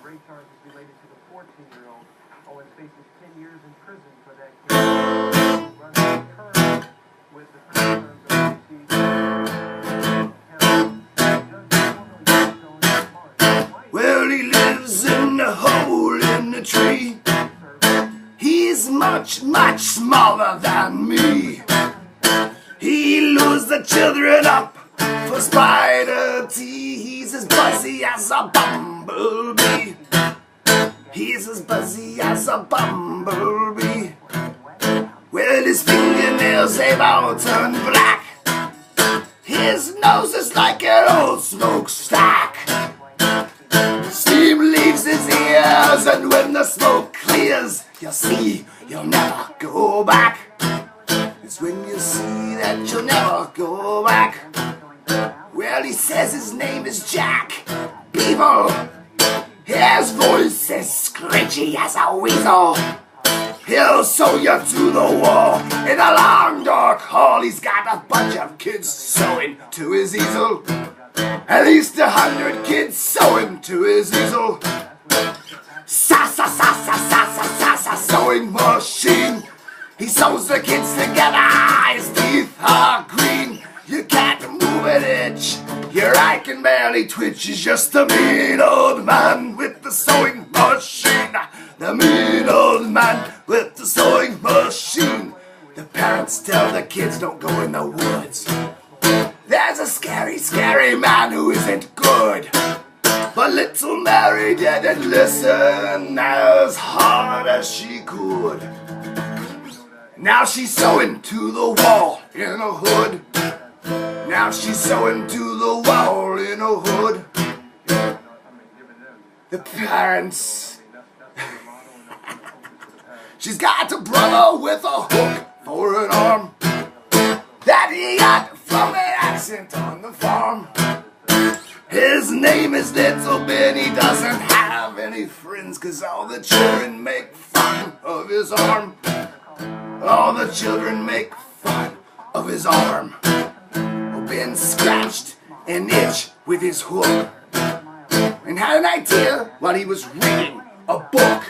rape charges related to the 14-year-old. Owens faces 10 years in prison for that case. Runs concurrent with the prison terms of Well, he lives in a hole in the tree. He's much, much smaller than me. He lures the children up for spider tea. He's as buzzy as a bumblebee. He's as buzzy as a bumblebee. Well, his fingernails, they've all turned black. His nose is like an old smokestack. Steam leaves his ears, and when the smoke clears, you'll see you'll never go back. It's when you see that you'll never go back. Well, he says his name is Jack Beeble. His voice is screechy as a weasel. He'll sew you to the wall in a long dark hall. He's got a bunch of kids sewing to his easel. At least 100 kids sewing to his easel. Sa-sa-sa-sa-sa-sa-sa-sa sewing machine. He sews the kids together. His teeth are green. You can't move an inch. Your eye can barely twitch. He's just a mean old man with the sewing machine. The mean old man with the sewing machine. The parents tell the kids don't go in the woods. There's a scary, scary man who isn't good. But little Mary didn't listen as hard as she could. Now she's sewing to the wall in a hood. Now she's sewing to the wall in a hood. The parents. She's got a brother with a hook for an arm that he got from an accident on the farm. His name is Little Ben. He doesn't have any friends, 'cause all the children make fun of his arm. All the children make fun of his arm. Ben scratched an itch with his hook and had an idea while he was reading a book.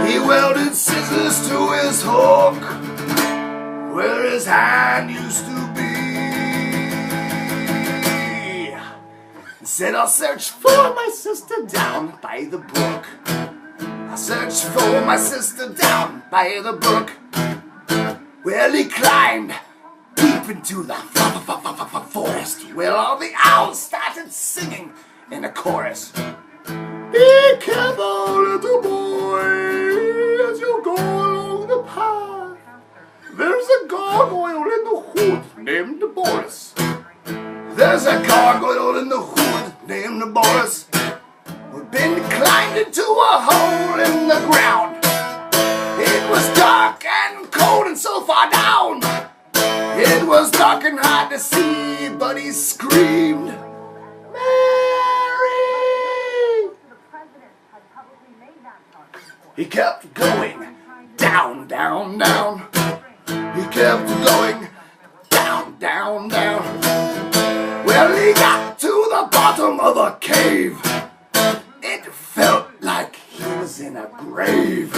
He welded scissors to his hook where his hand used to be. He said, I'll search for my sister down by the brook. I'll search for my sister down by the brook. Well, he climbed deep into the forest. Well, all the owls started singing in a chorus. Be careful, little boy, as you go along the path. There's a gargoyle in the hood named Boris. There's a gargoyle in the hood named Boris. Ben climbed into a hole in the ground. It was dark and cold and so far down. It was dark and hard to see, but he screamed, Mary! He kept going down, down, down. He kept going down, down, down. Well, he got to the bottom of a cave. It felt like he was in a grave.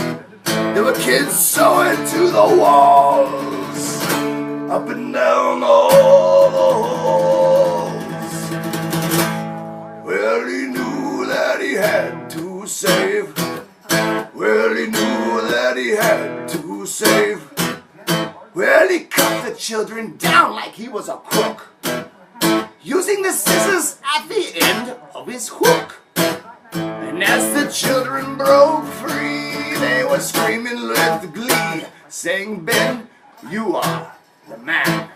There were kids sewing to the walls, up and down all the halls. Well, he knew that he had to save. Well, he knew that he had to save. Well, he cut the children down like he was a crook, using the scissors at the end of his hook. And as the children broke free, they were screaming with glee, saying, Ben, you are the man.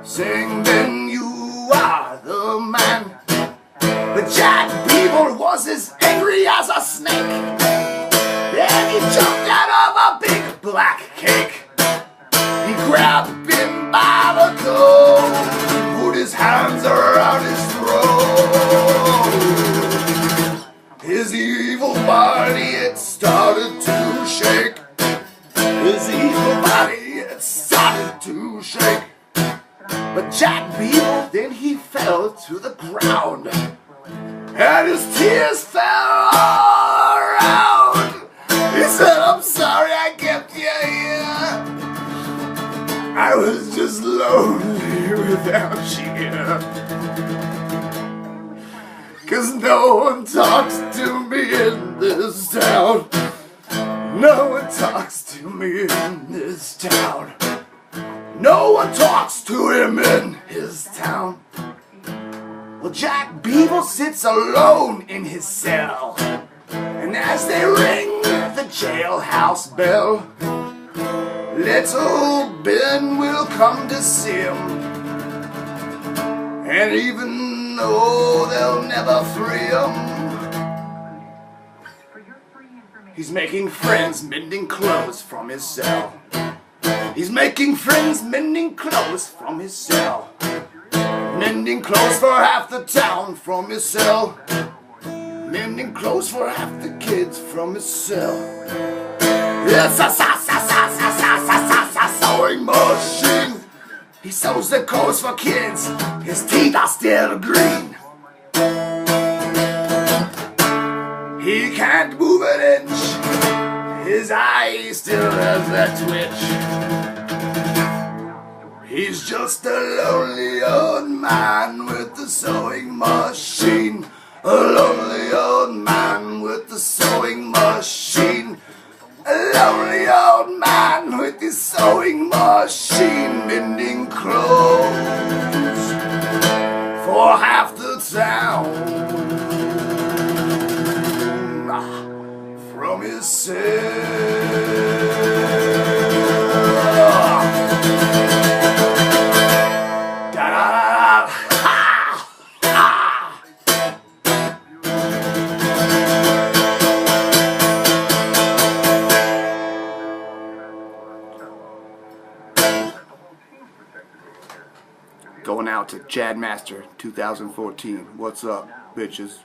Saying, Ben, you are the man. But Jack Beeble was as angry as a snake. Then he jumped out of a big black cake. He grabbed Ben by the coat, put his hands around his throat. His evil body, it started to shake. His evil body, it started to shake. But Jack Beeble, then he fell to the ground. and his tears fell all around. He said, I'm sorry I kept you here. I was just lonely without you. 'Cause no one talks to me in this town. No one talks to me in this town. No one talks to him in his town. Well, Jack Beaver sits alone in his cell, and as they ring the jailhouse bell, little Ben will come to see him. And even though they'll never free him, he's making friends mending clothes from his cell. He's making friends mending clothes from his cell. Mending clothes for half the town from his cell. Mending clothes for half the kids from his cell. It's a sewing machine. He sews the clothes for kids. His teeth are still green. He can't move an inch. His eye still has that twitch. He's just a lonely old man with a sewing machine. A lonely old man with a sewing machine. A lonely old man with his sewing machine, mending clothes for half the town from his cell. Going out to Chad Master 2014. What's up, bitches?